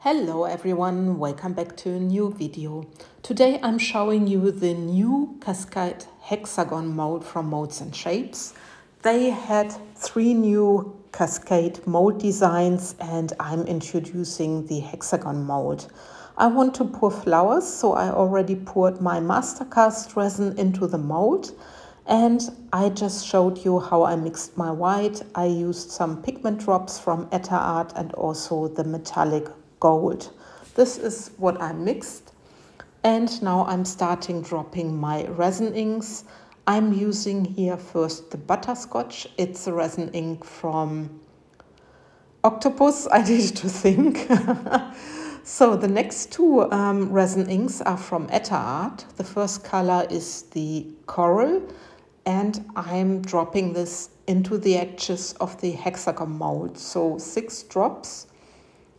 Hello everyone, welcome back to a new video. Today I'm showing you the new Cascade Hexagon mold from MoldsandShapes. They had 3 new Cascade mold designs and I'm introducing the Hexagon mold. I want to pour flowers, so I already poured my Mastercast Resin into the mold. And I just showed you how I mixed my white. I used some pigment drops from Etter and also the metallic gold. This is what I mixed. And now I'm starting dropping my resin inks. I'm using here first the butterscotch. It's a resin ink from Octopus, I need to think. So the next 2 resin inks are from Etter. The first color is the coral. And I'm dropping this into the edges of the hexagon mold. So 6 drops.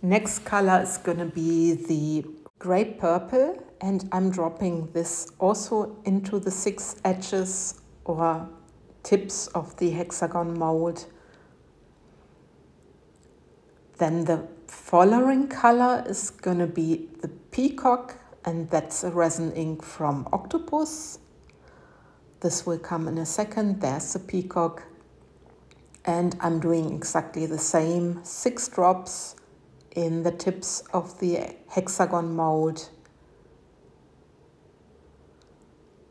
Next color is going to be the gray purple. And I'm dropping this also into the 6 edges or tips of the hexagon mold. Then the following color is going to be the peacock. And that's a resin ink from Octopus. This will come in a second. There's the peacock. And I'm doing exactly the same. 6 drops in the tips of the hexagon mold.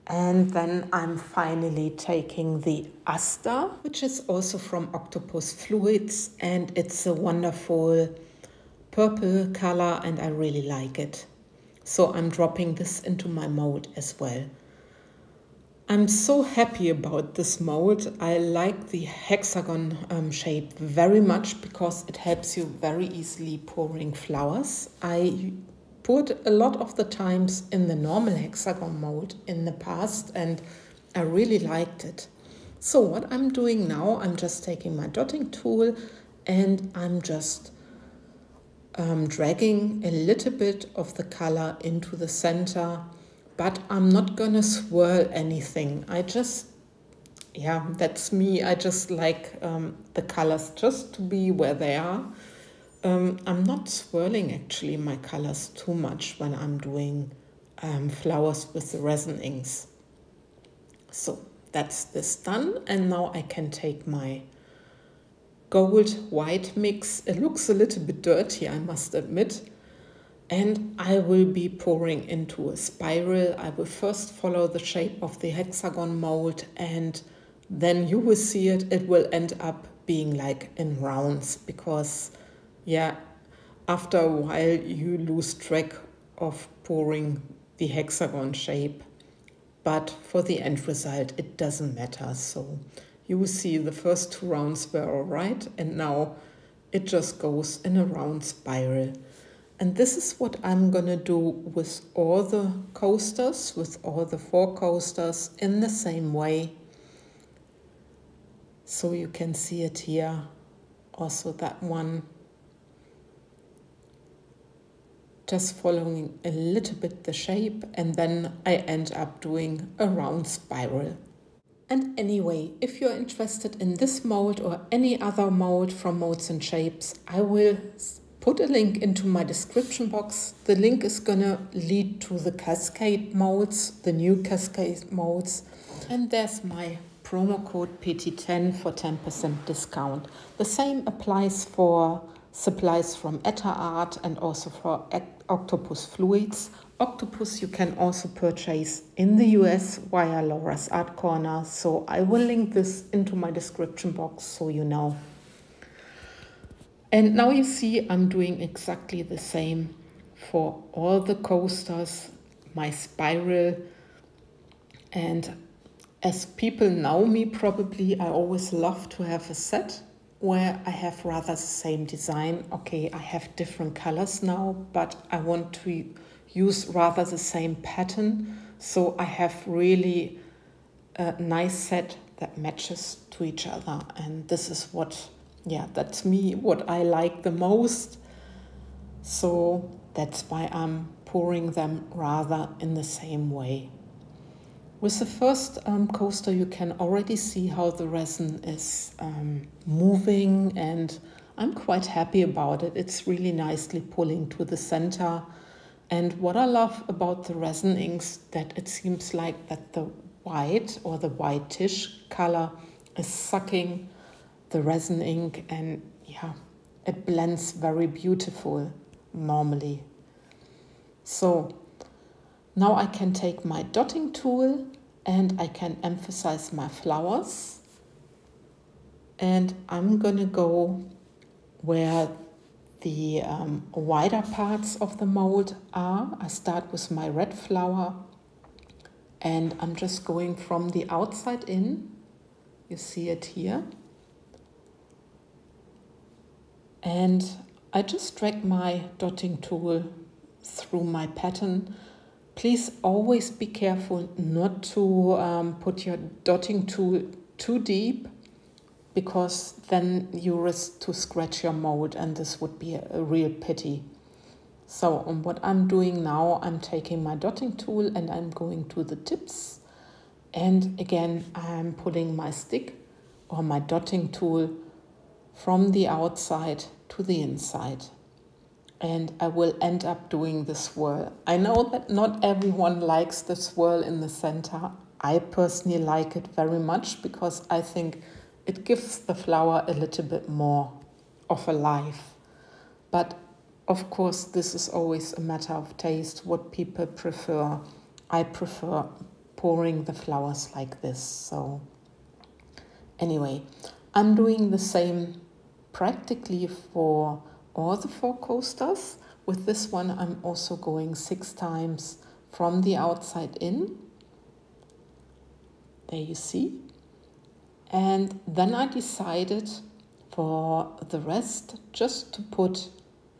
And then I'm finally taking the aster, which is also from Octopus Fluids. And it's a wonderful purple color and I really like it. So I'm dropping this into my mold as well. I'm so happy about this mold. I like the hexagon shape very much because it helps you very easily pouring flowers. I poured a lot of the times in the normal hexagon mold in the past and I really liked it. So what I'm doing now, I'm just taking my dotting tool and I'm just dragging a little bit of the color into the center. But I'm not going to swirl anything. That's me. I just like the colors just to be where they are. I'm not swirling actually my colors too much when I'm doing flowers with the resin inks. So that's this done. And now I can take my gold-white mix. It looks a little bit dirty, I must admit. And I will be pouring into a spiral. I will first follow the shape of the hexagon mold and then you will see it. It will end up being like in rounds because, after a while you lose track of pouring the hexagon shape. But for the end result, it doesn't matter. So you will see the first 2 rounds were all right. And now it just goes in a round spiral. And this is what I'm going to do with all the coasters, with all the 4 coasters in the same way. So you can see it here, also that one. Just following a little bit the shape and then I end up doing a round spiral. And anyway, if you're interested in this mold or any other mold from MoldsandShapes, I will put a link into my description box. The link is gonna lead to the Cascade molds, the new Cascade molds. And there's my promo code PT10 for 10% discount. The same applies for supplies from Etter and also for Octopus Fluids. Octopus you can also purchase in the US via Laura's Art Corner. So I will link this into my description box so you know. And now you see I'm doing exactly the same for all the coasters, my spiral. And as people know me probably, I always love to have a set where I have rather the same design. Okay, I have different colors now, but I want to use rather the same pattern. So I have really a nice set that matches to each other. And this is that's me, what I like the most. So that's why I'm pouring them rather in the same way. With the first coaster, you can already see how the resin is moving and I'm quite happy about it. It's really nicely pulling to the center. And what I love about the resin inks, that it seems like that the white or the whitish color is sucking the resin ink, and yeah, it blends very beautiful normally. So now I can take my dotting tool and I can emphasize my flowers, and I'm gonna go where the wider parts of the mold are. I start with my red flower and I'm just going from the outside in. You see it here. And I just drag my dotting tool through my pattern. Please always be careful not to put your dotting tool too deep, because then you risk to scratch your mold, and this would be a real pity. So what I'm doing now, I'm taking my dotting tool and I'm going to the tips, and again I'm putting my stick or my dotting tool from the outside to the inside, and I will end up doing the swirl. I know that not everyone likes the swirl in the center. I personally like it very much because I think it gives the flower a little bit more of a life. But of course, this is always a matter of taste, what people prefer. I prefer pouring the flowers like this. So anyway, I'm doing the same practically for all the 4 coasters. With this one, I'm also going 6 times from the outside in. There you see. And then I decided for the rest just to put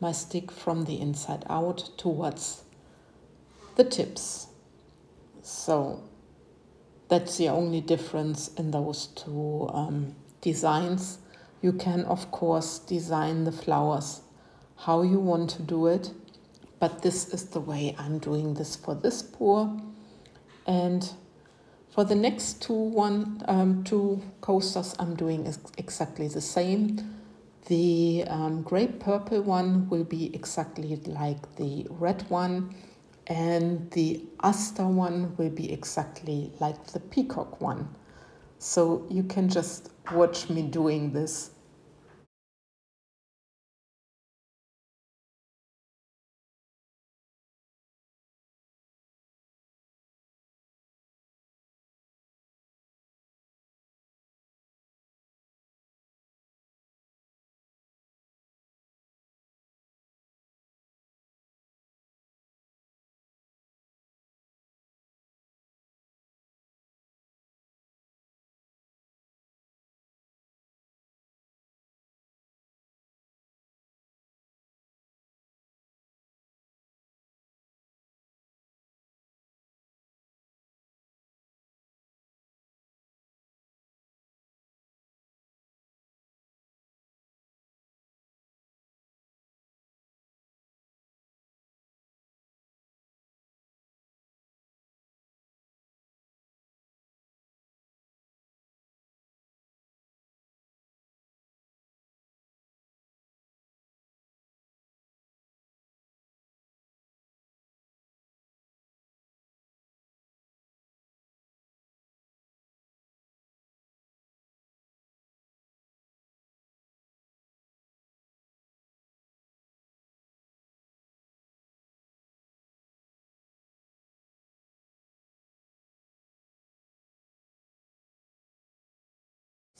my stick from the inside out towards the tips. So that's the only difference in those 2 designs. You can of course design the flowers how you want to do it, but this is the way I'm doing this for this pour. And for the next 2 coasters, I'm doing exactly the same. The grape purple one will be exactly like the red one, and the aster one will be exactly like the peacock one. So you can just watch me doing this.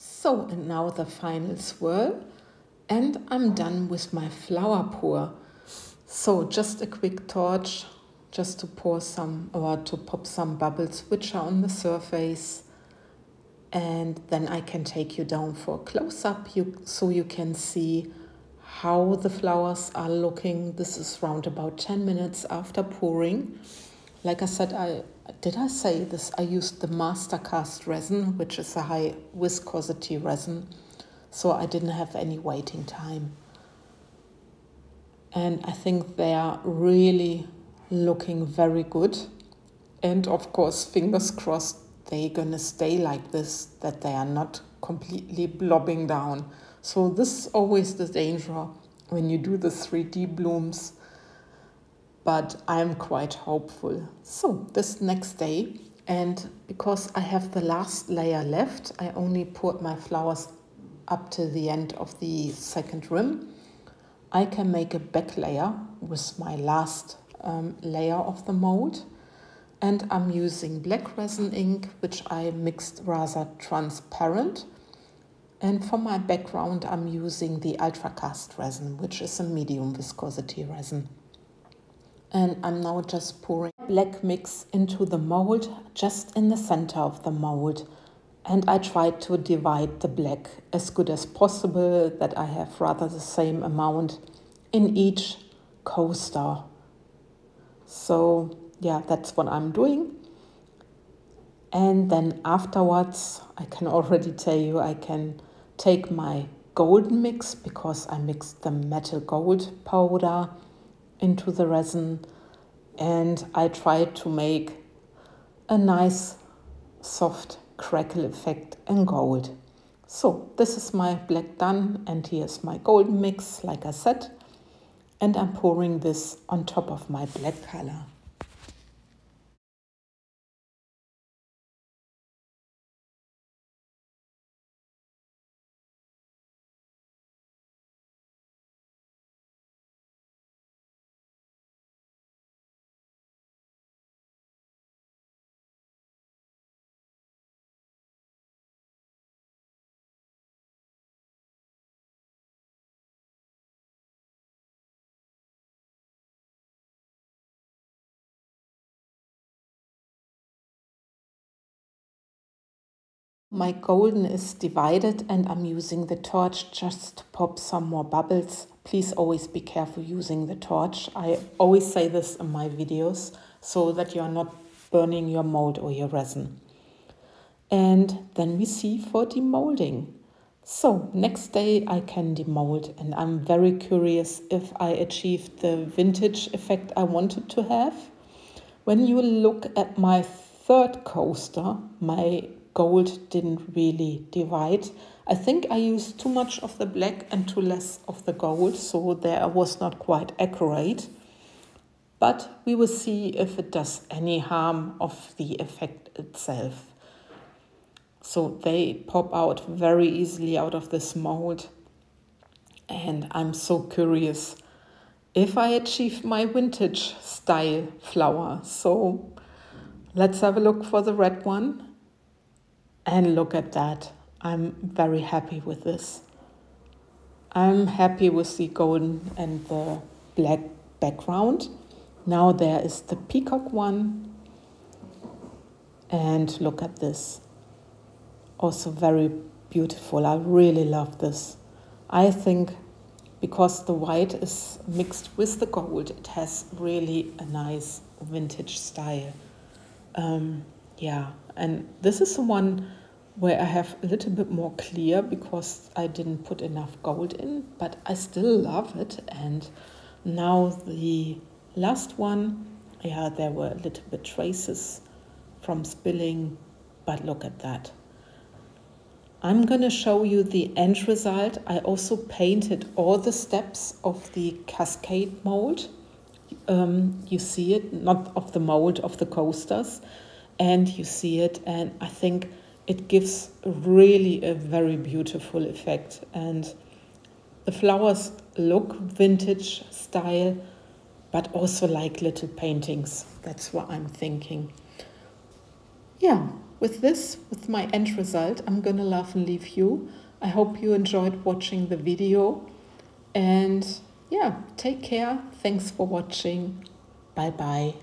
So, and now the final swirl, and I'm done with my flower pour. So just a quick torch, just to pour some, or to pop some bubbles which are on the surface, and then I can take you down for a close-up so you can see how the flowers are looking. This is around about 10 minutes after pouring. Like I said, did I say this? I used the Mastercast Resin, which is a high viscosity resin, so I didn't have any waiting time. And I think they are really looking very good. And of course, fingers crossed, they're gonna stay like this, that they are not completely blobbing down. So this is always the danger when you do the 3D blooms, but I'm quite hopeful. So this next day, and because I have the last layer left, I only poured my flowers up to the end of the second rim. I can make a back layer with my last layer of the mold. And I'm using black resin ink, which I mixed rather transparent. And for my background, I'm using the Ultracast resin, which is a medium viscosity resin. And I'm now just pouring black mix into the mold, just in the center of the mold. And I tried to divide the black as good as possible, that I have rather the same amount in each coaster. So yeah, that's what I'm doing. And then afterwards, I can already tell you, I can take my golden mix, because I mixed the metal gold powder into the resin, and I tried to make a nice soft crackle effect in gold. So this is my black done, and here's my golden mix, like I said, and I'm pouring this on top of my black color. My golden is divided, and I'm using the torch just to pop some more bubbles. Please always be careful using the torch. I always say this in my videos, so that you're not burning your mold or your resin. And then we see for demolding. So next day I can demold, and I'm very curious if I achieved the vintage effect I wanted to have. When you look at my third coaster, my gold didn't really divide. I think I used too much of the black and too less of the gold, so there was not quite accurate. But we will see if it does any harm of the effect itself. So they pop out very easily out of this mold. And I'm so curious if I achieved my vintage style flower. So let's have a look for the red one. And look at that. I'm very happy with this. I'm happy with the golden and the black background. Now there is the peacock one. And look at this. Also very beautiful. I really love this. I think because the white is mixed with the gold, it has really a nice vintage style. Yeah, and this is the one where I have a little bit more clear, because I didn't put enough gold in, but I still love it. And now the last one, yeah, there were a little bit traces from spilling, but look at that. I'm going to show you the end result. I also painted all the steps of the Cascade mold. You see it, not of the mold, of the coasters. And you see it, and I think it gives really a very beautiful effect. And the flowers look vintage style, but also like little paintings. That's what I'm thinking. Yeah, with my end result, I'm gonna love and leave you. I hope you enjoyed watching the video. And yeah, take care. Thanks for watching. Bye bye.